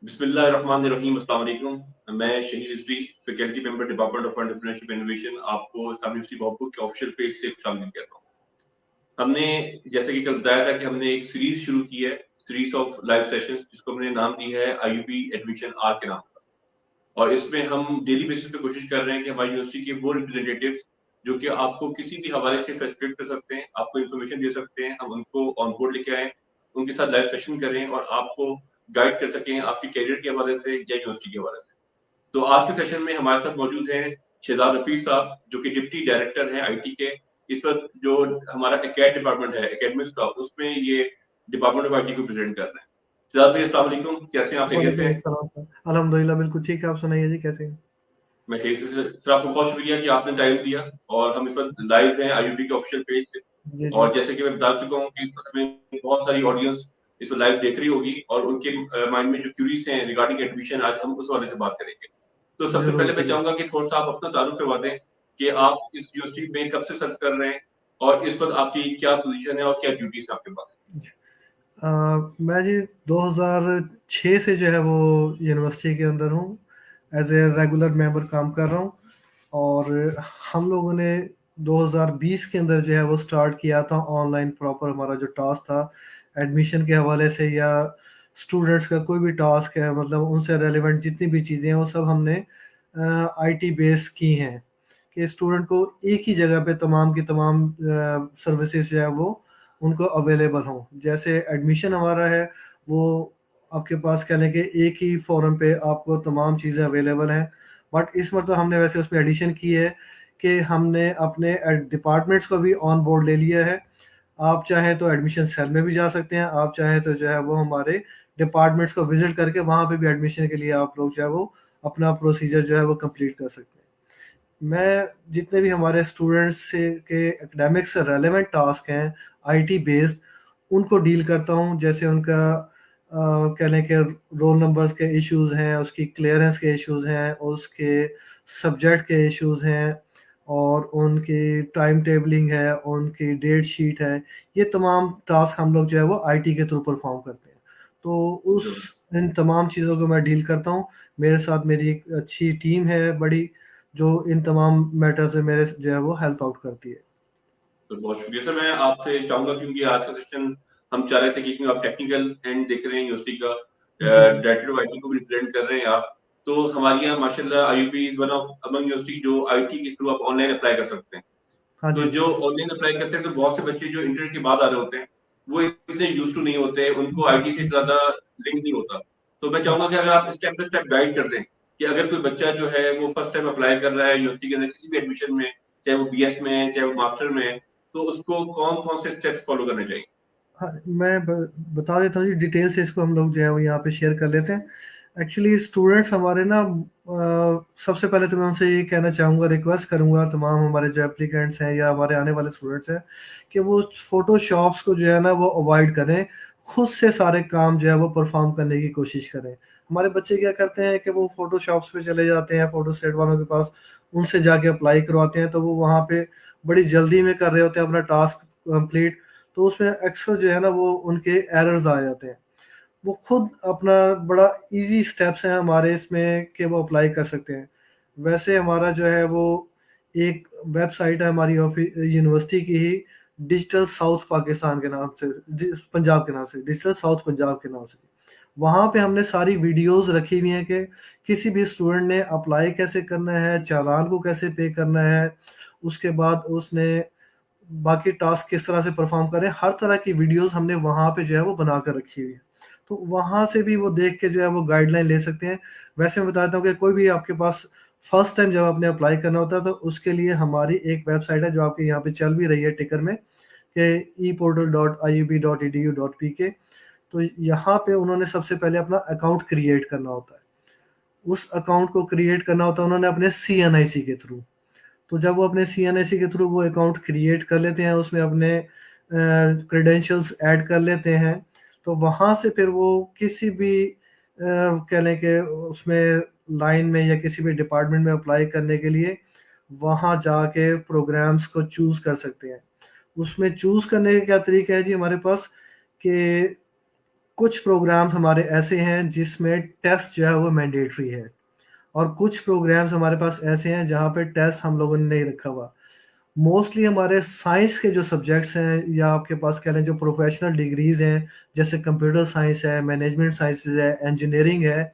बिस्मिल्लाहिर्रहमानिर्रहीम, अस्सलाम वालेकुम। मैं शहीद Rizvi, faculty member department of entrepreneurship innovation, आपको इस्लामिक यूनिवर्सिटी भोपाल के ऑफिशियल पेज से खुशामदीद कहता हूँ। हमने जैसे कि कल बताया था कि हमने एक सीरीज शुरू की है, सीरीज ऑफ लाइव सेशंस, जिसको हमने नाम दी है आईयूबी एडमिशन आर के नाम पर। और इसमें हम डेली बेसिस पे कोशिश कर रहे हैं कि हमारी यूनिवर्सिटी के वो रिप्रेजेंटेटिव्स जो कि आपको किसी भी हवाले से फैसिलिटेट कर सकते हैं, आपको इन्फॉर्मेशन दे सकते हैं, हम उनको ऑन बोर्ड लेके आए, उनके साथ लाइव सेशन करें और आपको गाइड कर सकें आपके कैरियर के हवाले से या यूनिवर्सिटी के हवाले से। तो आज के सेशन में हमारे साथ मौजूद हैं शहजाद रफीक साहब, जो कि डिप्टी डायरेक्टर हैं आईटी के। इस वक्त जो हमारा एकेड डिपार्टमेंट है एकेडमिक्स का, उसमें ये डिपार्टमेंट ऑफ आईटी को प्रेजेंट कर रहे हैं। शहजाद भाई, अस्सलाम वालेकुम, कैसे हैं आप? खैरियत से वालेकुम हैं? अस्सलाम सर। अल्हम्दुलिल्लाह बिल्कुल ठीक है, आप सुनाइए जी कैसे हैं? मैं खैरियत से सर, आपको बहुत शुक्रिया कि आपने टाइम दिया। और हम इस वक्त लाइव हैं आईयूबी के ऑफिशियल पेज पे। जी, जी। और जैसे कि मैं बता चुका हूँ कि इस वक्त में बहुत सारी ऑडियंस इस वक्त लाइव देख रही होगी और उनके माइंड में जो क्यूरीज हैं रिगार्डिंग एडमिशन, आज हम उस हवाले से बात करेंगे। तो सबसे ज़रूर, पहले मैं ज़रूर। चाहूंगा कि थोड़ा सा आप अपना तारुफ करवा दें कि आप इस यूनिवर्सिटी में कब से सर्च कर रहे हैं और इस वक्त आपकी क्या पोजीशन है और क्या ड्यूटीज है आपके पास। जी। अ, मैं जी 2006 से जो है वो यूनिवर्सिटी के अंदर हूँ, एज़ ए रेगुलर मेंबर काम कर रहा हूँ और हम लोगों ने 2020 के अंदर जो है वो स्टार्ट किया था ऑनलाइन प्रॉपर हमारा जो टास्क था, एडमिशन के हवाले से या स्टूडेंट्स का कोई भी टास्क है मतलब उनसे रिलेवेंट जितनी भी चीज़ें हैं वो सब हमने आईटी बेस की हैं, कि स्टूडेंट को एक ही जगह पे तमाम की तमाम सर्विसेज जो है वो उनको अवेलेबल हों। जैसे एडमिशन हमारा है, वो आपके पास कह लें कि एक ही फ़ोरम पे आपको तमाम चीज़ें अवेलेबल हैं। बट इस मरतबा हमने वैसे उसमें एडिशन की है कि हमने अपने डिपार्टमेंट्स को भी ऑन बोर्ड ले लिया है। आप चाहें तो एडमिशन सेल में भी जा सकते हैं, आप चाहें तो जो है वो हमारे डिपार्टमेंट्स को विज़िट करके वहाँ पे भी एडमिशन के लिए आप लोग जो है वो अपना प्रोसीजर जो है वो कंप्लीट कर सकते हैं। मैं जितने भी हमारे स्टूडेंट्स से के एकेडमिक्स से रेलेवेंट टास्क हैं, आईटी बेस्ड, उनको डील करता हूँ। जैसे उनका कह लें कि रोल नंबर्स के इश्यूज़ हैं, उसकी क्लियरेंस के इश्यूज़ हैं, उसके सब्जेक्ट के इश्यूज़ हैं और उनकी टाइम टेबलिंग है, उनकी डेट शीट है। ये तमाम टास्क हम लोग जो है वो आईटी के थ्रू परफ़ॉर्म करते हैं। तो उस जरूर। इन तमाम चीज़ों को मैं डील करता हूँ। मेरे साथ मेरी एक अच्छी टीम है बड़ी, जो इन तमाम मैटर्स में मेरे जो है वो हेल्प आउट करती है। तो बहुत शुक्रिया सर। मैं आपसे चाहूंगा, क्योंकि आज का सेशन हम चाह रहे थे कि क्योंकि आप टेक्निकल एंड देख रहे हैं यूनिवर्सिटी का, जी, जी। डायरेक्टर ऑफ आईटी को भी रिप्रेजेंट कर रहे हैं आप। तो हमारे यहाँ माशाल्लाह IUB is one of among university जो आईटी के थ्रू आप ऑनलाइन अप्लाई कर सकते हैं। हाँ तो जी। जो ऑनलाइन अप्लाई करते हैं, तो बहुत से बच्चे जो इंटर के बाद आ रहे होते हैं, वो इतने यूज टू नहीं होते, उनको जी, आईटी से ज्यादा लिंक नहीं होता। तो मैं चाहूंगा जी। कि अगर आप स्टेप बाय स्टेप गाइड कर दें कि अगर कोई बच्चा जो है वो फर्स्ट टाइम अप्लाई कर रहा है यूनिवर्सिटी के अंदर किसी भी एडमिशन में, चाहे वो बीएस में है चाहे वो मास्टर में है, तो उसको कौन कौन से स्टेप्स फॉलो करने चाहिए। हाँ, मैं बता देता हूँ जी, डिटेल से इसको हम लोग जो है वो यहाँ पे शेयर कर लेते हैं। एक्चुअली स्टूडेंट्स हमारे ना सबसे पहले तो मैं उनसे ये कहना चाहूँगा, रिक्वेस्ट करूँगा तमाम हमारे जो एप्लीकेंट्स हैं या हमारे आने वाले स्टूडेंट्स हैं, कि वो फ़ोटोशॉप्स को जो है ना वो अवॉइड करें। खुद से सारे काम जो है वो परफ़ॉर्म करने की कोशिश करें। हमारे बच्चे क्या करते हैं कि वो फ़ोटोशॉप्स पे चले जाते हैं, फ़ोटोस्टेट वालों के पास, उनसे जाके अप्लाई करवाते हैं, तो वो वहाँ पे बड़ी जल्दी में कर रहे होते हैं अपना टास्क कंप्लीट, तो उसमें अक्सर जो है ना वो उनके एरर्स आ जाते हैं। वो खुद अपना बड़ा ईज़ी स्टेप्स हैं हमारे इसमें कि वो अप्लाई कर सकते हैं। वैसे हमारा जो है वो एक वेबसाइट है हमारी यूनिवर्सिटी की ही, डिजिटल साउथ पाकिस्तान के नाम से, पंजाब के नाम से, डिजिटल साउथ पंजाब के नाम से। वहाँ पे हमने सारी वीडियोज़ रखी हुई हैं कि किसी भी स्टूडेंट ने अप्लाई कैसे करना है, चालान को कैसे पे करना है, उसके बाद उसने बाकी टास्क किस तरह से परफ़ॉर्म करें, हर तरह की वीडियोज़ हमने वहाँ पे जो है वो बना कर रखी हुई है। तो वहाँ से भी वो देख के जो है वो गाइडलाइन ले सकते हैं। वैसे मैं बताता हूँ कि कोई भी आपके पास फर्स्ट टाइम जब आपने अप्लाई करना होता है, तो उसके लिए हमारी एक वेबसाइट है जो आपके यहाँ पे चल भी रही है टिकर में, कि eportal.iub.edu.pk। तो यहाँ पे उन्होंने सबसे पहले अपना अकाउंट क्रिएट करना होता है। उस अकाउंट को क्रिएट करना होता है उन्होंने अपने सीएनआईसी के थ्रू। तो जब वो अपने सीएनआईसी के थ्रू वो अकाउंट क्रिएट कर लेते हैं, उसमें अपने क्रेडेंशियल्स ऐड कर लेते हैं, तो वहाँ से फिर वो किसी भी कह लें कि उसमें लाइन में या किसी भी डिपार्टमेंट में अप्लाई करने के लिए वहाँ जाके प्रोग्राम्स को चूज़ कर सकते हैं। उसमें चूज़ करने का क्या तरीका है जी हमारे पास, कि कुछ प्रोग्राम्स हमारे ऐसे हैं जिसमें टेस्ट जो है वो मैंडेटरी है, और कुछ प्रोग्राम्स हमारे पास ऐसे हैं जहाँ पे टेस्ट हम लोगों ने नहीं रखा हुआ। मोस्टली हमारे साइंस के जो सब्जेक्ट्स हैं, या आपके पास कह लें जो प्रोफेशनल डिग्रीज़ हैं, जैसे कंप्यूटर साइंस है, मैनेजमेंट साइंसेज़ है, इंजीनियरिंग है,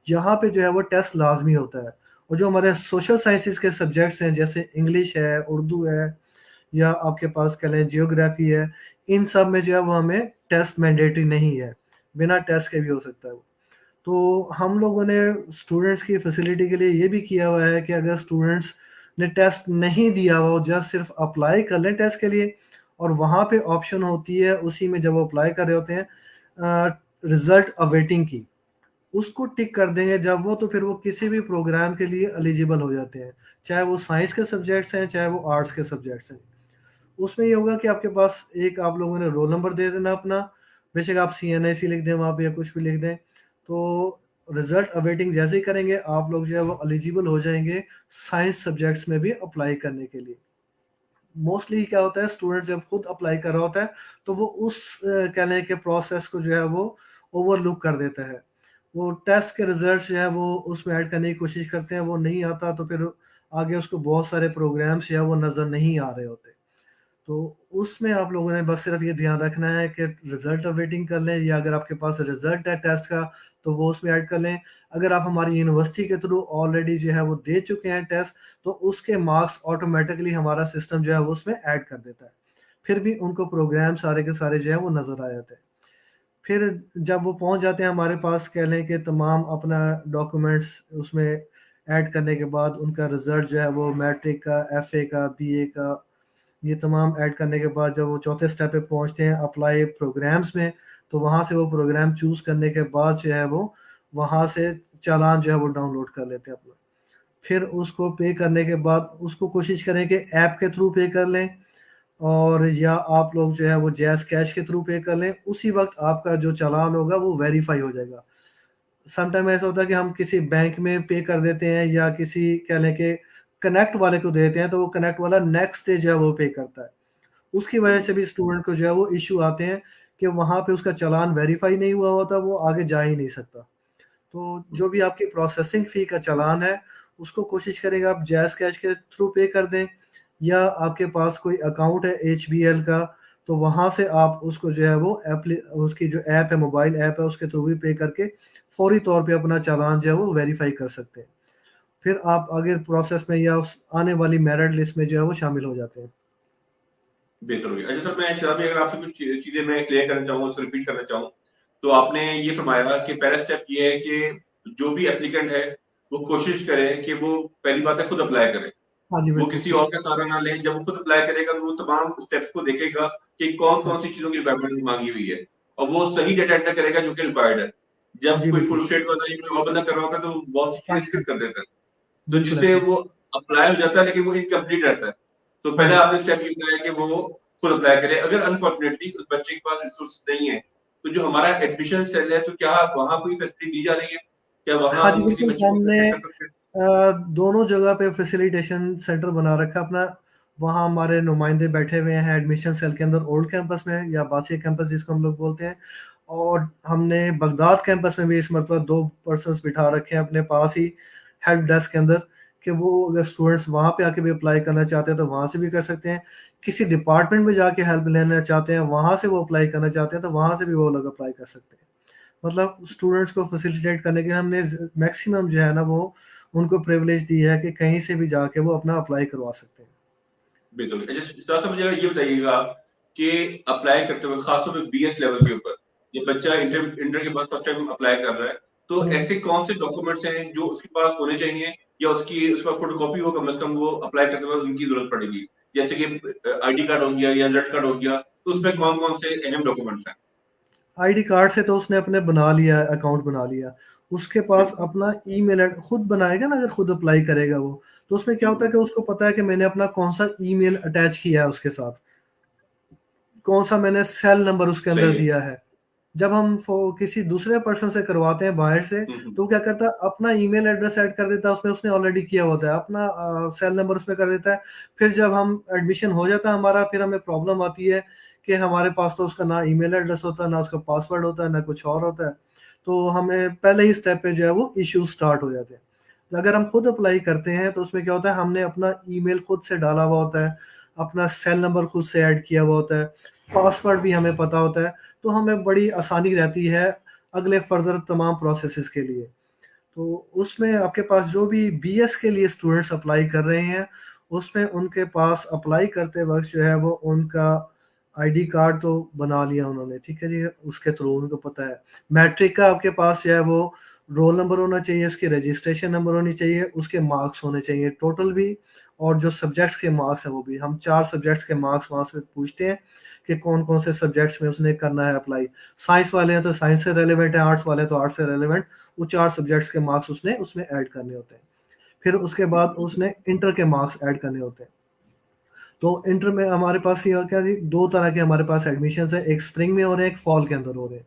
यहाँ पे जो है वो टेस्ट लाज़मी होता है। और जो हमारे सोशल साइंसेज़ के सब्जेक्ट्स हैं, जैसे इंग्लिश है, उर्दू है, या आपके पास कह लें जियोग्राफ़ी है, इन सब में जो है वो हमें टेस्ट मैंडेटरी नहीं है, बिना टेस्ट के भी हो सकता है वो। तो हम लोगों ने स्टूडेंट्स की फैसिलिटी के लिए ये भी किया हुआ है कि अगर स्टूडेंट्स ने टेस्ट नहीं दिया हुआ, वो जस्ट सिर्फ अप्लाई कर लें टेस्ट के लिए, और वहाँ पे ऑप्शन होती है उसी में, जब वो अप्लाई कर रहे होते हैं रिजल्ट अवेटिंग की, उसको टिक कर देंगे जब वो, तो फिर वो किसी भी प्रोग्राम के लिए एलिजिबल हो जाते हैं, चाहे वो साइंस के सब्जेक्ट्स हैं, चाहे वो आर्ट्स के सब्जेक्ट्स हैं। उसमें ये होगा कि आपके पास एक, आप लोगों ने रोल नंबर दे देना अपना, बेशक आप सीएनआईसी लिख दें वहाँ पे या कुछ भी लिख दें, तो रिजल्ट अवेटिंग जैसे ही करेंगे, आप लोग जो है वो एलिजिबल हो जाएँगे साइंस सब्जेक्ट्स में भी अप्लाई करने के लिए। मोस्टली क्या होता है, स्टूडेंट जब खुद अप्लाई कर रहा होता है, तो वो उस कहने के प्रोसेस को जो है वो ओवरलुक कर देता है। वो टेस्ट के रिज़ल्ट्स जो है वो उसमें ऐड करने की कोशिश करते हैं, वो नहीं आता तो फिर आगे उसको बहुत सारे प्रोग्राम्स जो है वो नज़र नहीं आ रहे होते। तो उसमें आप लोगों ने बस सिर्फ ये ध्यान रखना है कि रिज़ल्ट अवेटिंग कर लें, या अगर आपके पास रिज़ल्ट है टेस्ट का, तो वो उसमें ऐड कर लें। अगर आप हमारी यूनिवर्सिटी के थ्रू ऑलरेडी जो है वो दे चुके हैं टेस्ट, तो उसके मार्क्स ऑटोमैटिकली हमारा सिस्टम जो है वो उसमें ऐड कर देता है। फिर भी उनको प्रोग्राम सारे के सारे जो है वो नज़र आ जाते हैं। फिर जब वो पहुँच जाते हैं हमारे पास, कह लें कि तमाम अपना डॉक्यूमेंट्स उसमें ऐड करने के बाद, उनका रिज़ल्ट जो है वो मैट्रिक का, एफए का, बीए का, ये तमाम ऐड करने के बाद जब वो चौथे स्टेप पे पहुँचते हैं अप्लाई प्रोग्राम्स में, तो वहाँ से वो प्रोग्राम चूज़ करने के बाद जो है वो, वहाँ से चालान जो है वो डाउनलोड कर लेते हैं अपना। फिर उसको पे करने के बाद उसको कोशिश करें कि ऐप के थ्रू पे कर लें, और या आप लोग जो है वो जैज़ कैश के थ्रू पे कर लें, उसी वक़्त आपका जो चालान होगा वो वेरीफ़ाई हो जाएगा। सम टाइम ऐसा होता है कि हम किसी बैंक में पे कर देते हैं, या किसी कह लें कि कनेक्ट वाले को देते हैं, तो वो कनेक्ट वाला नेक्स्ट डे जो है वो पे करता है। उसकी वजह हुँ, से भी स्टूडेंट को जो है वो इश्यू आते हैं कि वहाँ पे उसका चालान वेरीफ़ाई नहीं हुआ होता, वो आगे जा ही नहीं सकता। तो हुँ, जो भी आपकी प्रोसेसिंग फ़ी का चालान है, उसको कोशिश करेंगे आप जैज़ कैश के थ्रू पे कर दें, या आपके पास कोई अकाउंट है एचबीएल का, तो वहाँ से आप उसको जो है वो उसकी जो ऐप है, मोबाइल ऐप है, उसके थ्रू भी पे करके फ़ौरी तौर पे अपना चालान जो है वो वेरीफ़ाई कर सकते हैं। फिर आप आगे प्रोसेस में या उस आने वाली मेरिट लिस्ट में जो है वो शामिल हो जाते हैं। बेहतर हो गया। अच्छा सर, मैं चाह भी अगर आपसे कुछ चीज़ें मैं क्लियर करना चाहूँ, उसको रिपीट करना चाहूँ, तो आपने ये फरमाया कि पहला स्टेप ये है कि जो भी एप्लीकेंट है, वो कोशिश करे कि वो पहली बात है खुद अप्लाई करे। हाँ जी, वो बिल्कुल। किसी और का सहारा ना लें, जब वो खुद अप्लाई करेगा तो वो तमाम स्टेप्स को देखेगा कि हाँ, कौन-कौन सी चीज़ों की रिक्वायरमेंट माँगी हुई है और वो सही डेटा एंटर करेगा जो कि रिक्वायर्ड है। जब जी, कोई बिल्कुल। फुल स्टेट वाला या कोई और बंदा कर रहा होता है, तो वो बहुत सी हाँ चीज़ें जी, स्किप कर देता है। तो बिल्कुल जिससे ऐसे ही। वो अप्लाई हो जाता है लेकिन वो इनकम्प्लीट रहता है। तो हाँ पहले जी। आपने स्टेप ये बताया कि वो खुद अप्लाई करे। अगर अनफॉर्चुनेटली उस बच्चे के पास रिसोर्स नहीं है, तो जो हमारा एडमिशन सेल है, तो क्या वहाँ कोई फैसिलिटी दी जा रही है? क्या वहाँ हाँ जी, हम किसी बिल्कुल, बच्चे को हमने कांटेक्ट कर सकते हैं? दोनों जगह पे फैसिलिटेशन सेंटर बना रखा है अपना। वहाँ हमारे नुमाइंदे बैठे हुए हैं एडमिशन सेल के अंदर, ओल्ड कैंपस में, या बासिया कैंपस जिसको हम लोग बोलते हैं। और हमने बगदाद कैंपस में भी इस मरतबा 2 पर्सन्स बिठा रखे हैं अपने पास ही हेल्प डेस्क के अंदर, कि वो अगर स्टूडेंट्स वहाँ पे आके भी अप्लाई करना चाहते हैं, तो वहाँ से भी कर सकते हैं। किसी डिपार्टमेंट में जाके हेल्प लेना चाहते हैं, वहाँ से वो अप्लाई करना चाहते हैं, तो वहाँ से भी वो लोग अप्लाई कर सकते हैं। मतलब स्टूडेंट्स को फैसिलिटेट करने के लिए हमने मैक्सिमम जो है ना वो उनको प्रिविलेज दी है कि कहीं से भी जाके वो अपना अप्लाई करवा सकते हैं। बिल्कुल। अच्छा, थोड़ा-सा मुझे ये बताइएगा कि अप्लाई करते वक़्त ख़ास तौर पे बीएस लेवल के ऊपर, जब बच्चा इंटर इंटर के बाद फर्स्ट टाइम अप्लाई कर रहा है, तो हुँ। ऐसे कौन से डॉक्यूमेंट्स हैं जो उसके पास होने चाहिए या उसके पास फ़ोटोकॉपी हो कम से कम वो अप्लाई करते वक़्त उनकी ज़रूरत पड़ेगी? जैसे कि आईडी कार्ड हो गया या एडमिट कार्ड हो गया, तो उसमें कौन-कौन से अहम डॉक्यूमेंट्स हैं? आईडी कार्ड से तो उसने अपने बना लिया है, अकाउंट बना लिया। उसके पास बिल्कुल। अपना ईमेल खुद बनाएगा ना, अगर खुद अप्लाई करेगा वो, तो उसमें क्या हुँ, होता है हुँ। कि उसको पता है कि मैंने अपना कौन-सा ईमेल अटैच किया है उसके साथ, कौन-सा मैंने सेल नंबर उसके अंदर सही है। दिया है। जब हम किसी दूसरे पर्सन से करवाते हैं बाहर से, हुँ, हुँ। तो वो क्या करता है, अपना ईमेल एड्रेस ऐड कर देता है उसमें, उसने ऑलरेडी किया होता है, अपना सेल नंबर उसमें कर देता है। फिर जब हम एडमिशन हो जाता है हमारा, फिर हमें प्रॉब्लम आती है कि हमारे पास तो उसका ना ईमेल एड्रेस होता है, ना उसका पासवर्ड होता है, ना कुछ और होता है। तो हमें पहले ही स्टेप पे जो है वो इश्यूज़ स्टार्ट हो जाते हैं। तो अगर हम खुद अप्लाई करते हैं तो उसमें क्या होता है, हमने अपना ईमेल खुद से डाला हुआ होता है, अपना सेल नंबर खुद से ऐड किया हुआ होता है, पासवर्ड भी हमें पता होता है, तो हमें बड़ी आसानी रहती है अगले फर्दर तमाम प्रोसेसेस के लिए। तो उसमें आपके पास जो भी बीएस के लिए स्टूडेंट्स अप्लाई कर रहे हैं, उसमें उनके पास अप्लाई करते वक़्त जो है वो उनका आईडी कार्ड तो बना लिया उन्होंने, ठीक है जी? उसके थ्रू उनको पता है। मैट्रिक का आपके पास जो है वो रोल नंबर होना चाहिए, उसकी रजिस्ट्रेशन नंबर होनी चाहिए, उसके मार्क्स होने चाहिए टोटल भी, और जो सब्जेक्ट्स के मार्क्स हैं वो भी। हम 4 सब्जेक्ट्स के मार्क्स वहाँ से पूछते हैं कि कौन-कौन से सब्जेक्ट्स में उसने करना है अप्लाई। साइंस वाले हैं तो साइंस से रिलेवेंट है, आर्ट्स वाले हैं तो आर्ट्स से रिलेवेंट, वो 4 सब्जेक्ट्स के मार्क्स उसने उसमें ऐड करने होते हैं। फिर उसके बाद उसने इंटर के मार्क्स ऐड करने होते हैं। तो इंटर में हमारे पास ये क्या जी, 2 तरह के हमारे पास एडमिशन्स हैं, एक स्प्रिंग में हो रहे हैं, एक फॉल के अंदर हो रहे हैं।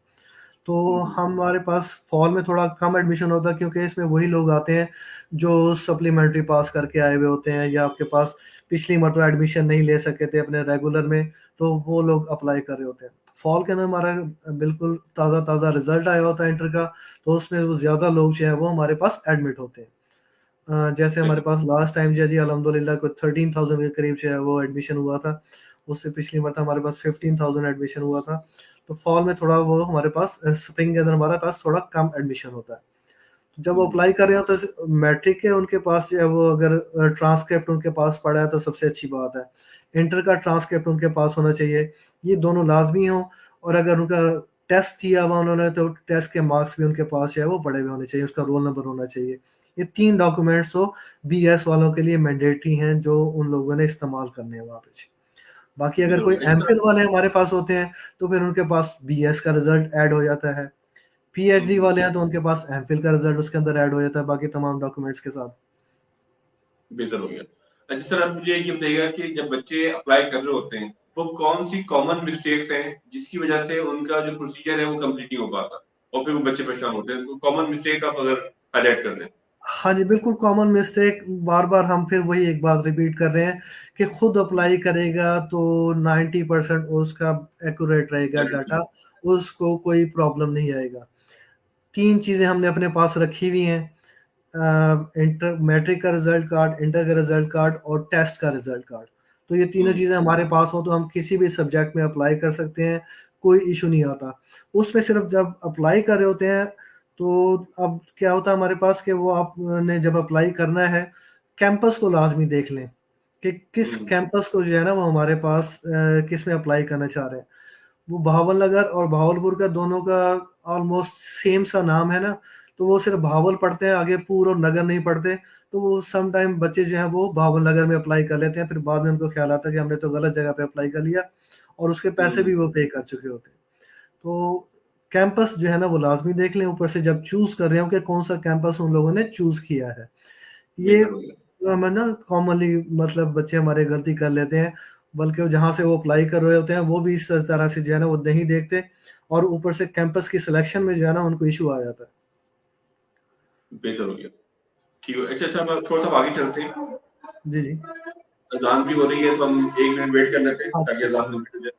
तो जी, हमारे पास फॉल में थोड़ा कम एडमिशन होता है क्योंकि इसमें वही लोग आते हैं जो सप्लीमेंट्री पास करके आए हुए होते हैं, या आपके पास पिछली मर्तबा एडमिशन नहीं ले सके थे अपने रेगुलर में, तो वो लोग अप्लाई कर रहे होते हैं। फॉल के अंदर हमारा बिल्कुल ताज़ा-ताज़ा रिज़ल्ट आया होता है इंटर का, तो उसमें वो ज़्यादा लोग जो हैं वो हमारे पास एडमिट होते हैं। जैसे हमारे बिल्कुल, पास लास्ट टाइम जो है जी अल्हम्दुलिल्लाह कोई 13,000 के करीब जो है वो एडमिशन हुआ था। उससे पिछली बार हमारे पास 15,000 एडमिशन हुआ था। तो फॉल में थोड़ा वो हमारे पास स्प्रिंग के अंदर हमारे पास थोड़ा कम एडमिशन होता है। जब वो जी, अप्लाई कर रहे हो तो मैट्रिक के उनके पास जो है वो अगर ट्रांसक्रिप्ट उनके पास पड़ा है तो सबसे अच्छी बात है। इंटर का ट्रांसक्रिप्ट उनके पास होना चाहिए, ये दोनों लाज़मी हों, और अगर उनका टेस्ट दिया हुआ उन्होंने तो टेस्ट के मार्क्स भी उनके पास जो है वो पड़े हुए होने चाहिए, उसका रोल नंबर होना चाहिए। ये 3 डॉक्यूमेंट्स तो बीएस वालों के लिए मैंडेटरी हैं जो उन लोगों ने इस्तेमाल करने हैं वहाँ पे जी। बाकी जी, अगर कोई ज़रूर। अच्छा एमफिल वाले हमारे पास होते हैं, तो फिर उनके पास बीएस का रिज़ल्ट ऐड हो जाता है। हुँ, पीएचडी हुँ, वाले हैं तो उनके पास एमफिल का रिज़ल्ट उसके अंदर ऐड हो जाता है बाकी तमाम डॉक्यूमेंट्स के साथ। बेहतर हो गया। अच्छा सर, आप मुझे ये बताइएगा कि जब बच्चे अप्लाई कर रहे होते हैं, वो कौन-सी कॉमन मिस्टेक्स हैं, जिसकी वजह से उनका जो प्रोसीजर है वो कंप्लीट नहीं हो पाता और फिर वो बच्चे परेशान होते हैं? तो कॉमन मिस्टेक आप अगर हाइलाइट कर दें। हाँ जी, बिल्कुल कॉमन मिस्टेक, बार-बार हम फिर वही एक बात रिपीट कर रहे हैं कि खुद अप्लाई करेगा तो 90% उसका एक्यूरेट रहेगा डाटा, उसको कोई प्रॉब्लम नहीं आएगा। 3 चीज़ें हमने अपने पास रखी हुई हैं, इंटर मैट्रिक का रिज़ल्ट कार्ड, इंटर का रिज़ल्ट कार्ड और टेस्ट का रिज़ल्ट कार्ड। तो ये तीनों हुँ, चीज़ें हमारे पास हो तो हम किसी भी सब्जेक्ट में अप्लाई कर सकते हैं, कोई इश्यू नहीं आता। उसमें सिर्फ़ जब अप्लाई कर रहे होते हैं, तो अब क्या होता है हमारे पास कि वो आपने जब अप्लाई करना है, कैंपस को लाज़मी देख लें कि किस हुँ, कैंपस को जो है ना वो हमारे पास किस में अप्लाई करना चाह रहे हैं। वो भावलनगर और भावलपुर का दोनों का ऑलमोस्ट सेम सा नाम है ना, तो वो सिर्फ़ भावल पढ़ते हैं, आगे पूर और नगर नहीं पढ़ते। तो वो सम टाइम बच्चे जो हैं वो भावलनगर में अप्लाई कर लेते हैं, फिर बाद में उनको ख़्याल आता है कि हमने तो गलत जगह पे अप्लाई कर लिया, और उसके पैसे हुँ, भी वो पे कर चुके होते हैं। तो कैंपस जो है ना वो लाज़मी देख लें, ऊपर से जब चूज़ कर रहे हो कि कौन-सा कैंपस उन लोगों ने चूज़ किया है। ये बेहतर हो गया। हमें ना कॉमनली मतलब बच्चे हमारे गलती कर लेते हैं, बल्कि वो जहाँ से वो अप्लाई कर रहे होते हैं, वो भी इस तरह से जो है ना वो नहीं देखते, और ऊपर से कैंपस की सिलेक्शन में जो है ना उनको इश्यू आ जाता है। बेहतर हो गया। ठीक है। अच्छा सर, हम थोड़ा-सा आगे चलते हैं। जी, जी। अज़ान भी हो रही है, तो हम 1 मिनट वेट कर लेते हैं हाँ ताकि जी। अज़ान कंप्लीट हो जाए।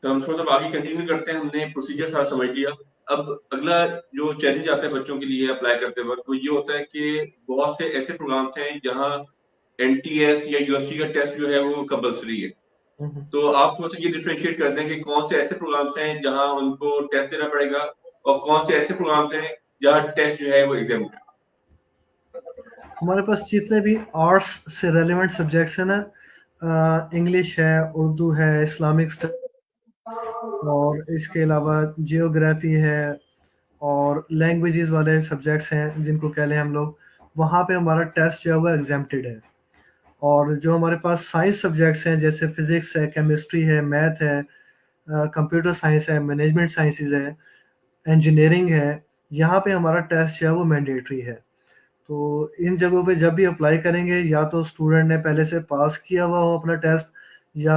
तो हम थोड़ा-सा आगे कंटिन्यू करते हैं, हमने प्रोसीजर सारा समझ लिया। अब अगला जो चैलेंज आता है बच्चों के लिए अप्लाई करते वक़्त, वो ये होता है कि बहुत से ऐसे प्रोग्राम्स हैं जहाँ एनटीएस या यूएसटी का टेस्ट जो है वो कंपल्सरी है। हुँ, हुँ। तो आप थोड़ा-सा ये डिफरेंशिएट कर दें कि कौन से ऐसे प्रोग्राम्स हैं जहाँ उनको टेस्ट देना पड़ेगा और कौन से ऐसे प्रोग्राम्स हैं जहाँ टेस्ट जो है वो एग्ज़ाम्प्ट है? हमारे पास जितने भी आर्ट्स से रेलेवेंट सब्जेक्ट्स हैं ना, इंग्लिश है, उर्दू है, इस्लामिक स्टडी और इसके अलावा जियोग्राफ़ी है और लैंग्वेजेज़ वाले सब्जेक्ट्स हैं जिनको कह लें हम लोग, वहाँ पे हमारा टेस्ट जो है वो एग्ज़ेम्प्टेड है। और जो हमारे पास साइंस सब्जेक्ट्स हैं जैसे फ़िज़िक्स है, केमिस्ट्री है, मैथ है, कंप्यूटर साइंस है, मैनेजमेंट साइंसेज़ है, इंजीनियरिंग है, यहाँ पे हमारा टेस्ट जो है वो मैंडेटरी है। तो इन जगहों पे जब भी अप्लाई करेंगे या तो स्टूडेंट ने पहले से पास किया हुआ हो अपना टेस्ट या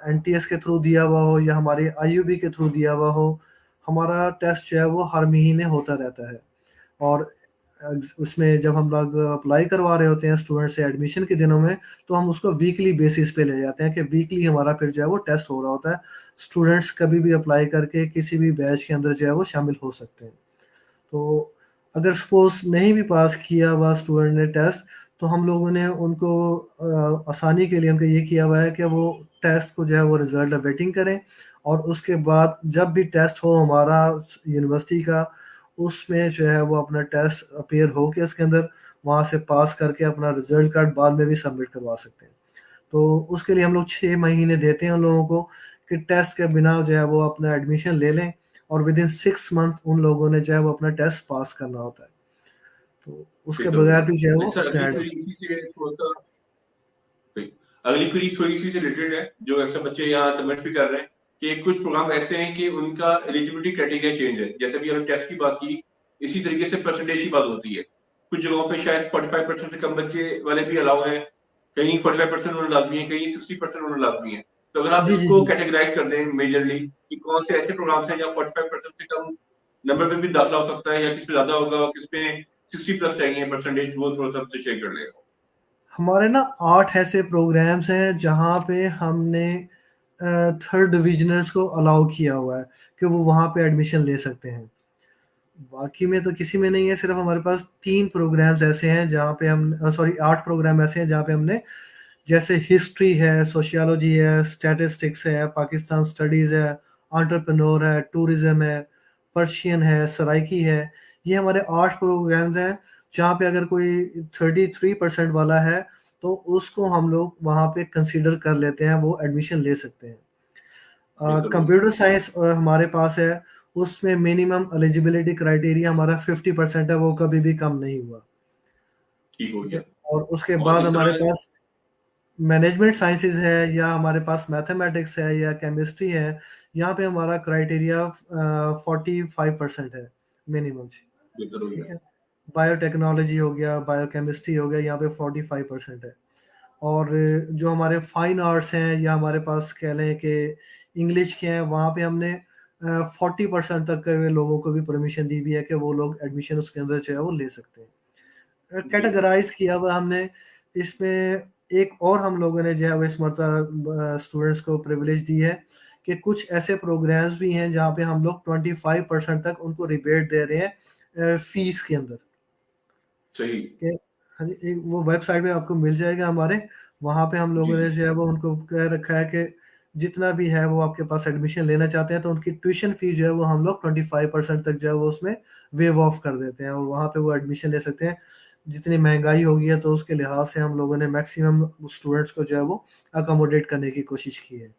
एनटीएस के थ्रू दिया हुआ हो या हमारी आईयूबी के थ्रू दिया हुआ हो, हमारा टेस्ट जो है वो हर महीने होता रहता है। और उसमें जब हम लोग अप्लाई करवा रहे होते हैं स्टूडेंट से एडमिशन के दिनों में, तो हम उसको वीकली बेसिस पे ले जाते हैं कि वीकली हमारा फिर जो है वो टेस्ट हो रहा होता है। स्टूडेंट्स कभी भी अप्लाई करके किसी भी बैच के अंदर जो है वो शामिल हो सकते हैं। तो अगर सपोज़ नहीं भी पास किया हुआ स्टूडेंट ने टेस्ट, तो हम लोगों ने उनको आसानी के लिए उनको ये किया हुआ है कि वो टेस्ट को जो है वो रिज़ल्ट अवेटिंग करें और उसके बाद जब भी टेस्ट हो हमारा यूनिवर्सिटी का, उसमें जो है वो अपना टेस्ट अपीयर होके उसके अंदर वहाँ से पास करके अपना रिज़ल्ट कार्ड बाद में भी सबमिट करवा सकते हैं। तो उसके लिए हम लोग 6 महीने देते हैं उन लोगों को कि टेस्ट के बिना जो है वो अपना एडमिशन ले लें और विदिन 6 मंथ उन लोगों ने जो है वो अपना टेस्ट पास करना होता है। तो उसके बेहतर हो बगैर गया। भी जो है वो अच्छा, उसमें अगली ऐड हो क्वेरी इसी से थोड़ा-सा ठीक। अगली क्वेरी थोड़ी इसी से रिलेटेड है, जो अक्सर बच्चे यहाँ कमेंट्स भी कर रहे हैं कि कुछ प्रोग्राम ऐसे हैं कि उनका एलिजिबिलिटी क्राइटेरिया चेंज है। जैसे अभी हमने टेस्ट की बात की, इसी तरीके से परसेंटेज की बात होती है। कुछ जगहों पे शायद 45% से कम बच्चे वाले भी अलाउ हैं, कहीं 45% होना लाज़मी है, कहीं 60% होना लाज़मी है। तो अगर आप जी, जी, इसको जी। कैटेगराइज़ कर दें मेजरली कि कौन से ऐसे प्रोग्राम्स हैं जहाँ 45% से कम नंबर पे भी दाखिला हो सकता है या किस पे ज़्यादा होगा और किस पे 60 प्लस चाहिए परसेंटेज, वो थोड़ा-सा हमसे शेयर कर लें। हमारे ना 8 ऐसे प्रोग्राम्स हैं जहाँ पे हमने थर्ड डिविज़नर्स को अलाउ किया हुआ है कि वो वहाँ पे एडमिशन ले सकते हैं। बाकी में तो किसी में नहीं है, सिर्फ़ हमारे पास 3 प्रोग्राम्स ऐसे हैं जहाँ पे हम सॉरी 8 प्रोग्राम ऐसे हैं जहाँ पे हमने जैसे हिस्ट्री है, सोशियोलॉजी है, स्टैटिस्टिक्स है, पाकिस्तान स्टडीज़ है, एंटरप्रेन्योर है, टूरिज़्म है, पर्शियन है, सराइकी है। ये हमारे 8 प्रोग्राम्स हैं, जहाँ पे अगर कोई 33% वाला है, तो उसको हम लोग वहाँ पे कंसीडर कर लेते हैं, वो एडमिशन ले सकते हैं। बेहतर हो गया, कंप्यूटर साइंस हमारे पास है, उसमें मिनिमम एलिजिबिलिटी क्राइटेरिया हमारा 50% है, वो कभी भी कम नहीं हुआ। ठीक हो ठीक गया। है? और उसके और बाद इस हमारे तरह पास मैनेजमेंट साइंसेज़ है या हमारे पास मैथमेटिक्स है या केमिस्ट्री है, यहाँ पे हमारा क्राइटेरिया 45% है मिनिमम जी, बेहतर हो गया। ठीक है? बायोटेक्नोलॉजी हो गया, बायोकेमिस्ट्री हो गया, यहाँ पे 45% है। और जो हमारे फाइन आर्ट्स हैं या हमारे पास कह लें कि इंग्लिश के हैं, वहाँ पे हमने 40% तक के लोगों को भी परमिशन दी हुई है कि वो लोग एडमिशन उसके अंदर जो है वो ले सकते हैं। बेहतर हो कैटेगराइज़ किया हुआ हमने, इसमें एक और हम लोगों ने जो है वो इस मर्तबा स्टूडेंट्स को प्रिविलेज दी है कि कुछ ऐसे प्रोग्राम्स भी हैं जहाँ पे हम लोग 25% तक उनको रिबेट दे रहे हैं फ़ीस के अंदर। सही। कि हाँ जी, एक वो वेबसाइट पे आपको मिल जाएगा हमारे, वहाँ पे हम जी, लोगों ने जी। जो है वो उनको कह रखा है कि जितना भी है वो आपके पास एडमिशन लेना चाहते हैं तो उनकी ट्यूशन फ़ी जो है वो हम लोग 25% तक जो है वो उसमें वेव ऑफ कर देते हैं और वहाँ पे वो एडमिशन ले सकते हैं। जितनी महँगाई हो गई है तो उसके लिहाज़ से हम लोगों ने मैक्सिमम स्टूडेंट्स को जो है वो अकोमोडेट करने की कोशिश की है।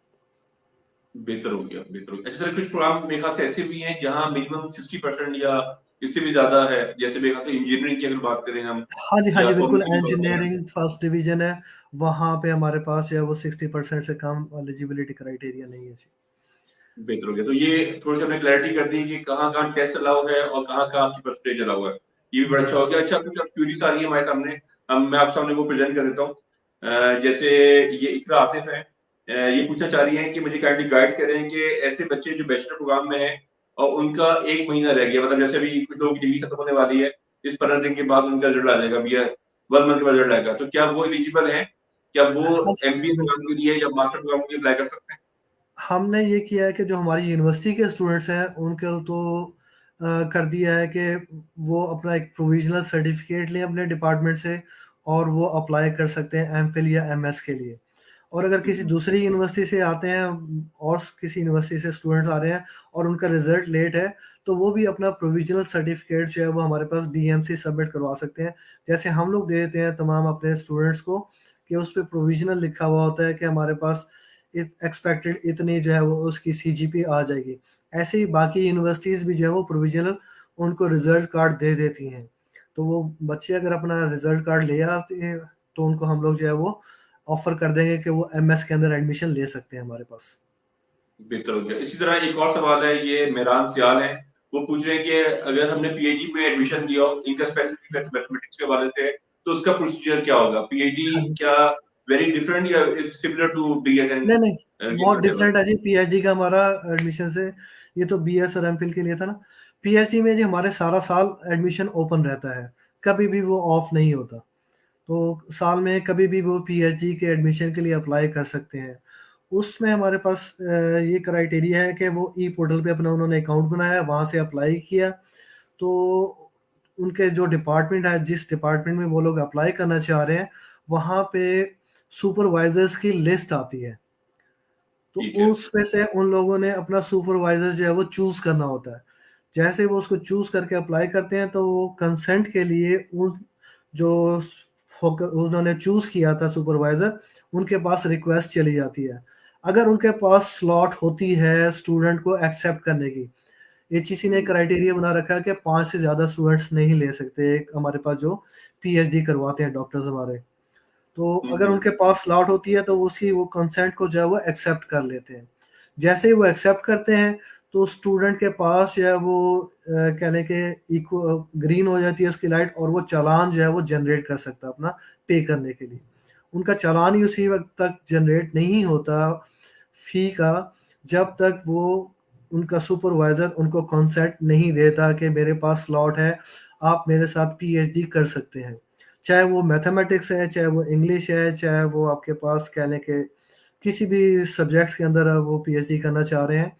बेहतर हो गया, बेहतर हो गया। अच्छा, सर कुछ प्रोग्राम मेरे ख़्याल से ऐसे भी हैं जहाँ मिनिमम 60% या इससे भी ज़्यादा है। जैसे मेरे ख़्याल से इंजीनियरिंग की अगर बात करें हम हाँ या जी, बिल्कुल कॉमर्स की बात करें। इंजीनियरिंग फर्स्ट डिवीज़न है, वहाँ पे हमारे पास जो है वो 60% से कम एलिजिबिलिटी क्राइटेरिया नहीं है जी। बेहतर हो गया। तो ये थोड़ी-सी हमने क्लैरिटी कर दी कि कहाँ-कहाँ टेस्ट अलाउ है और कहाँ-कहाँ आपकी परसेंटेज अलाउ है। ये भी बड़ा जी, अच्छा जी। हो गया। अच्छा, कुछ अब क्वेरीज़ आ रही है हमारे सामने, मैं आपके सामने वो प्रेज़ेंट कर देता हूँ। जैसे ये इकरा आतिफ़ हैं, ये पूछना चाह रही हैं कि मुझे काइंडली गाइड करें कि ऐसे बच्चे जो बैचलर प्रोग्राम में हैं और उनका 1 महीना रह गया, मतलब जैसे अभी कुछ लोगों की डिग्री खत्म होने वाली है, इस 15 दिन के बाद उनका रिज़ल्ट आ जाएगा भैया, 1 मंथ के बाद रिज़ल्ट आएगा। तो क्या वो एलिजिबल हैं? क्या वो हाँ जी, एमबीए प्रोग्राम बिल्कुल। के लिए या मास्टर प्रोग्राम के लिए अप्लाई कर सकते हैं? हमने ये किया है कि जो हमारी यूनिवर्सिटी के स्टूडेंट्स हैं, उनको तो कर दिया है कि वो अपना एक प्रोविज़नल सर्टिफ़िकेट लें अपने डिपार्टमेंट से और वो अप्लाई कर सकते हैं एमफ़िल या एमएस के लिए। और अगर किसी दूसरी यूनिवर्सिटी से आते हैं और किसी यूनिवर्सिटी से स्टूडेंट्स आ रहे हैं और उनका रिज़ल्ट लेट है, तो वो भी अपना प्रोविज़नल सर्टिफ़िकेट जो है वो हमारे पास डीएमसी सबमिट करवा सकते हैं। जैसे हम लोग दे देते हैं तमाम अपने स्टूडेंट्स को कि उस पे प्रोविज़नल लिखा हुआ होता है कि हमारे पास एक्सपेक्टेड इतनी जो है वो उसकी सीजीपी आ जाएगी। ऐसे ही बाकी यूनिवर्सिटीज़ भी जो है वो प्रोविज़नल उनको रिज़ल्ट कार्ड दे देती हैं। तो वो बच्चे अगर अपना रिज़ल्ट कार्ड ले आते हैं, तो उनको हम लोग जो है वो ऑफ़र कर देंगे कि वो एमएस के अंदर एडमिशन ले सकते हैं हमारे पास। बेहतर हो गया। इसी तरह एक और सवाल है, ये मेहरान सियाल हैं, वो पूछ रहे हैं कि अगर हमने पीएचडी में एडमिशन लिया हो, इनका स्पेसिफिक मैथमेटिक्स के हवाले से, तो उसका प्रोसीजर क्या होगा? पीएचडी हाँ जी। क्या वेरी डिफरेंट या is similar to BS and नहीं, नहीं, गेट बहुत व्हाटएवर? डिफरेंट है जी पीएचडी का हमारा एडमिशन से। ये तो बीएस और एमफिल के लिए था ना। पीएचडी में जी हमारे सारा साल एडमिशन ओपन रहता है, कभी भी वो ऑफ नहीं होता। तो साल में कभी भी वो पीएचडी के एडमिशन के लिए अप्लाई कर सकते हैं। उसमें हमारे पास ये क्राइटेरिया है कि वो ई पोर्टल पे अपना उन्होंने अकाउंट बनाया, वहाँ से अप्लाई किया, तो उनके जो डिपार्टमेंट है, जिस डिपार्टमेंट में वो लोग अप्लाई करना चाह रहे हैं, वहाँ पे सुपरवाइज़र्स की लिस्ट आती है। तो ठीक है। उसमें से उन लोगों ने अपना सुपरवाइज़र जो है वो चूज़ करना होता है। जैसे वो उसको चूज़ करके अप्लाई करते हैं, तो वो कंसेंट के लिए उन जो उन्होंने चूज़ किया था सुपरवाइज़र, उनके पास रिक्वेस्ट चली जाती है। अगर उनके पास स्लॉट होती है स्टूडेंट को एक्सेप्ट करने की, एचईसी ने क्राइटेरिया बना रखा है कि 5 से ज़्यादा स्टूडेंट्स नहीं ले सकते एक हमारे पास जो पीएचडी करवाते हैं डॉक्टर्स हमारे। तो हुँ, अगर हुँ। उनके पास स्लॉट होती है, तो उसकी वो कंसेंट को जो है वो एक्सेप्ट कर लेते हैं। जैसे ही वो एक्सेप्ट करते हैं, तो स्टूडेंट के पास जो है वो कह लें कि ग्रीन हो जाती है उसकी लाइट और वो चालान जो है वो जनरेट कर सकता है अपना पे करने के लिए। उनका चालान ही उसी वक़्त तक जनरेट नहीं होता फ़ी का, जब तक वो उनका सुपरवाइज़र उनको कंसेंट नहीं देता कि मेरे पास स्लॉट है, आप मेरे साथ पीएचडी कर सकते हैं। चाहे वो मैथमेटिक्स है, चाहे वो इंग्लिश है, चाहे वो आपके पास कह लें कि किसी भी सब्जेक्ट्स के अंदर वो पीएचडी करना चाह रहे हैं।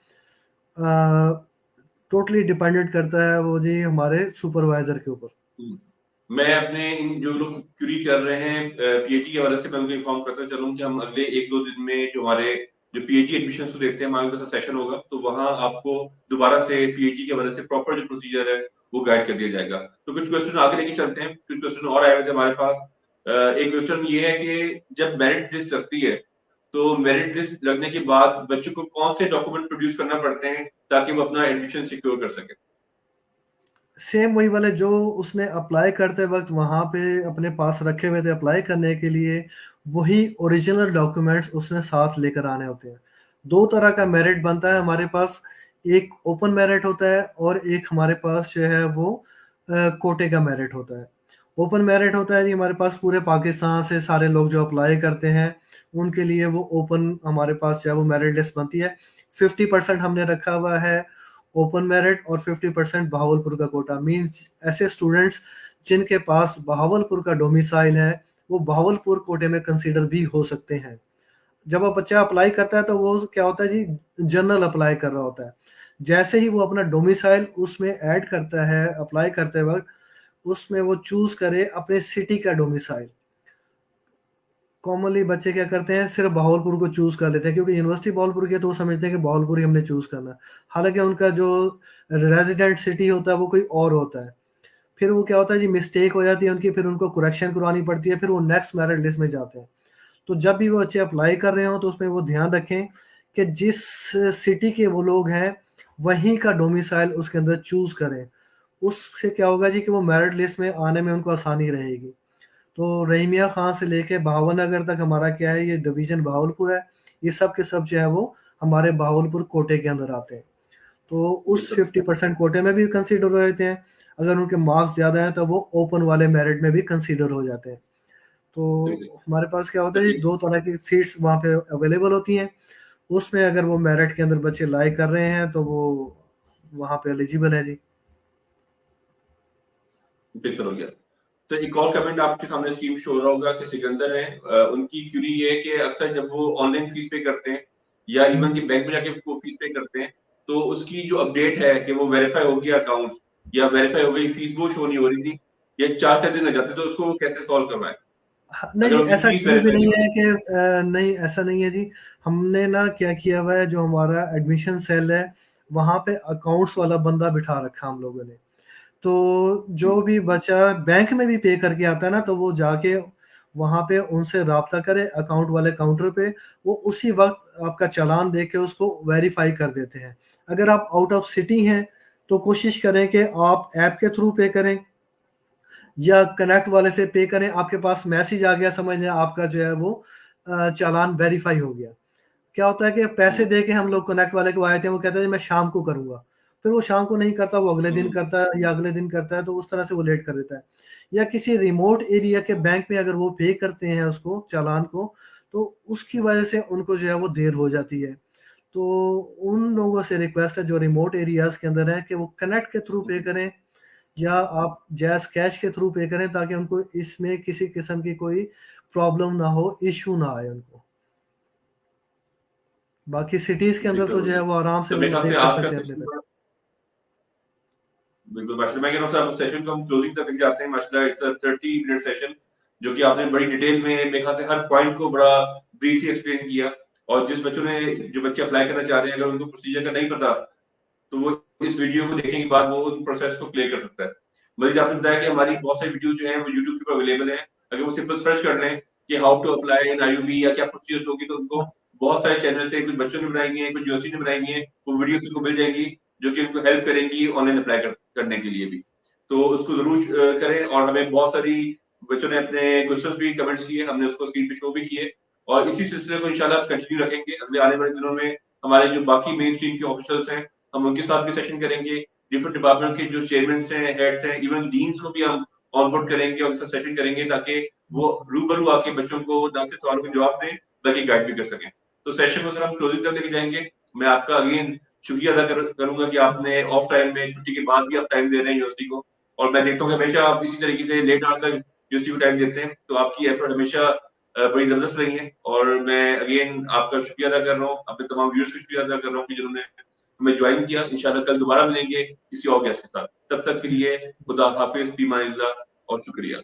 टोटली डिपेंडेंट करता है वो जी हमारे सुपरवाइज़र के ऊपर। हुँ। मैं अपने इन जो लोग क्यूरी कर रहे हैं पीएचडी के हवाले से मैं उनको इन्फॉर्म करता चलूँ कि हम अगले 1-2 दिन में जो हमारे जो पीएचडी एडमिशन्स को देखते हैं, हमारे पास सेशन होगा, तो वहाँ आपको दोबारा से पीएचडी के हवाले से प्रॉपर जो प्रोसीजर है, वो गाइड कर दिया जाएगा। तो कुछ क्वेश्चन आगे लेके चलते हैं, कुछ क्वेश्चन और आए हुए थे हमारे पास। एक क्वेश्चन ये है कि जब मेरिट लिस्ट लगती है, तो मेरिट लिस्ट लगने के बाद बच्चों को कौन से डॉक्यूमेंट प्रोड्यूस करना पड़ते हैं, ताकि वो अपना एडमिशन सिक्योर कर सकें? सेम वही वाले जो उसने अप्लाई करते वक़्त वहाँ पे अपने पास रखे हुए थे अप्लाई करने के लिए, वही ओरिजिनल डॉक्यूमेंट्स उसने साथ लेकर आने होते हैं। 2 तरह का मेरिट बनता है हमारे पास, एक ओपन मेरिट होता है और एक हमारे पास जो है वो कोटे का मेरिट होता है। ओपन मेरिट होता है जी हमारे पास पूरे पाकिस्तान से सारे लोग जो अप्लाई करते हैं, उनके लिए वो ओपन हमारे पास जो है वो मेरिट लिस्ट बनती है। 50% हमने रखा हुआ है ओपन मेरिट और 50% बहावलपुर का कोटा मीन्स ऐसे स्टूडेंट्स जिनके पास बहावलपुर का डोमिसाइल है, वो बहावलपुर कोटे में कंसीडर भी हो सकते हैं। जब वो बच्चा अप्लाई करता है, तो वो क्या होता है जी जनरल अप्लाई कर रहा होता है। जैसे ही वो अपना डोमिसाइल उसमें ऐड करता है अप्लाई करते वक़्त, उसमें वो चूज़ करे अपने सिटी का डोमिसाइल। कॉमनली बच्चे क्या करते हैं सिर्फ़ बहावलपुर को चूज़ कर लेते हैं क्योंकि यूनिवर्सिटी बहावलपुर की है, तो वो समझते हैं कि बहावलपुर ही हमने चूज़ करना है। हालाँकि उनका जो रेज़िडेंट सिटी होता है वो कोई और होता है। फिर वो क्या होता है जी मिस्टेक हो जाती है उनकी, फिर उनको करेक्शन करवानी पड़ती है, फिर वो नेक्स्ट मेरिट लिस्ट में जाते हैं। तो जब भी वो बच्चे अप्लाई कर रहे हों, तो उसमें वो ध्यान रखें कि जिस सिटी के वो लोग हैं, वहीं का डोमिसाइल उसके अंदर चूज़ करें। उससे क्या होगा जी कि वो मेरिट लिस्ट में आने में उनको आसानी रहेगी। तो रहीमिया खां से लेके भावनगर तक हमारा क्या है, ये डिवीज़न बहावलपुर है। ये सब के सब जो है वो हमारे बहावलपुर कोटे के अंदर आते हैं। तो उस बिल्कुल, 50% कोटे में भी कंसीडर हो जाते हैं। अगर उनके मार्क्स ज़्यादा हैं, तो वो ओपन वाले मेरिट में भी कंसीडर हो जाते हैं। बिल्कुल। तो हमारे पास क्या होता है जी चलिए 2 तरह की सीट्स वहाँ पे अवेलेबल होती हैं। उसमें अगर वो मेरिट के अंदर बच्चे लाइक कर रहे हैं, तो वो वहाँ पे एलिजिबल है जी। बेहतर हो गया। तो एक और कमेंट आपके सामने स्क्रीन शो हो रहा होगा कि सिकंदर हैं उनकी क्यूरी ये है कि अक्सर जब वो ऑनलाइन फीस पे करते हैं या इवन कि बैंक में जाके वो फीस पे करते हैं, तो उसकी जो अपडेट है कि वो वेरीफाई हो गया अकाउंट या वेरीफाई हो गई फीस, वो शो नहीं हो रही थी, ये 4-6 दिन लग जाते, तो उसको कैसे सॉल्व करवाएं हाँ, अगर नहीं उनकी ऐसा फीस कहीं भी वेरीफाई नहीं नहीं हो है रही? कि नहीं ऐसा नहीं है जी। हमने ना क्या किया हुआ है, जो हमारा एडमिशन सेल है, वहाँ पे अकाउंट्स वाला बंदा बिठा रखा हम लोगों ने। तो जो भी बच्चा बैंक में भी पे करके आता है ना, तो वो जाके वहाँ पे उनसे राब्ता करे अकाउंट वाले काउंटर पे, वो उसी वक़्त आपका चालान देके उसको वेरीफ़ाई कर देते हैं। अगर आप आउट ऑफ सिटी हैं, तो कोशिश करें कि आप ऐप के थ्रू पे करें या कनेक्ट वाले से पे करें, आपके पास मैसेज आ गया, समझ लें आपका जो है वो चालान वेरीफ़ाई हो गया। क्या होता है कि पैसे हुँ, दे के हम लोग कनेक्ट वाले को आए थे, वो कहते हैं जी मैं शाम को करूँगा। फिर वो शाम को नहीं करता, वो अगले दिन हुँ, करता है या अगले दिन करता है, तो उस तरह से वो लेट कर देता है। या किसी रिमोट एरिया के बैंक में अगर वो पे करते हैं उसको, चालान को, तो उसकी वजह से उनको जो है वो देर हो जाती है। तो उन लोगों से रिक्वेस्ट है जो रिमोट एरियाज़ के अंदर हैं कि वो कनेक्ट के थ्रू पे हुँ। करें या आप जैज़ कैश के थ्रू पे करें, ताकि उनको इसमें किसी किस्म की कोई प्रॉब्लम ना हो, इश्यू ना आए उनको। बाकी सिटीज़ के जी, अंदर तो जो है ज़रूर। वो आराम से तो मेरे वो ख्याल पे से कर आज का सकते हैं अपने पैसे। सेशन बिल्कुल, माशाल्लाह मैं कह रहा हूँ सर, सेशन को हम क्लोजिंग तक लेके जाते हैं। माशाल्लाह इट्स अ 30 मिनट सेशन, जो कि आपने बड़ी डिटेल में मेरे ख्याल से हर पॉइंट को बड़ा ब्रीफली एक्सप्लेन किया। और जो बच्चे अप्लाई करना चाह रहे हैं, अगर उनको प्रोसीजर का नहीं पता, तो वो इस वीडियो को देखने के बाद वो उन प्रोसेस को क्लियर कर सकता है। मजीद आपने बताया कि हमारी बहुत सारी वीडियो जो हैं वो यूट्यूब के ऊपर अवेलेबल हैं। अगर वो सिंपल सर्च कर लें कि हाउ टू अप्लाई इन आईयूबी या क्या प्रोसीजर्स होगी, तो उनको हाँ, बहुत सारे चैनल्स हैं, कुछ बच्चों ने बनाई हुई हैं, कुछ यूनिवर्सिटी ने बनाई हुई हैं, वो वीडियो उनको मिल जाएँगी, जो कि उनको हेल्प करेंगी ऑनलाइन अप्लाई करने के लिए भी। तो उसको ज़रूर करें। और हमें बहुत सारी बच्चों ने अपने क्वेश्चंस भी कमेंट्स किए, हमने उसको स्क्रीन पे शो भी किए, और इसी सिलसिले को इंशाल्लाह कंटिन्यू रखेंगे। अगले आने वाले दिनों में हमारे जो बाकी मेन स्ट्रीम के ऑफिसर्स हैं, हम उनके साथ भी सेशन करेंगे। डिफरेंट डिपार्टमेंट के जो चेयरमैन्स हैं, हेड्स हैं, इवन डीन्स को भी हम ऑनबोर्ड करेंगे और उनसे सेशन करेंगे, ताकि वो रूबरू आके बच्चों को ना सिर्फ सवालों के जवाब दें, बल्कि गाइड भी कर सकें। तो सेशन को सर हम क्लोजिंग तक लेके जाएँगे। मैं आपका अगेन शुक्रिया अदा करूँगा कि आपने ऑफ टाइम में, छुट्टी के बाद भी आप टाइम दे रहे हैं यूनिवर्सिटी को। और मैं देखता हूँ कि हमेशा आप इसी तरीके से लेट आवर तक यूनिवर्सिटी को टाइम देते हैं। तो आपकी एफर्ट हमेशा बड़ी ज़बरदस्त रही है, और मैं अगेन आपका शुक्रिया अदा कर रहा हूँ। अपने तमाम व्यूअर्स का शुक्रिया अदा कर रहा हूँ कि जिन्होंने हमें ज्वाइन किया। इंशाल्लाह कल दोबारा मिलेंगे किसी और गेस्ट के साथ। तब तक के जी। लिए खुदा हाफ़िज़, फ़ी अमानिल्लाह और शुक्रिया।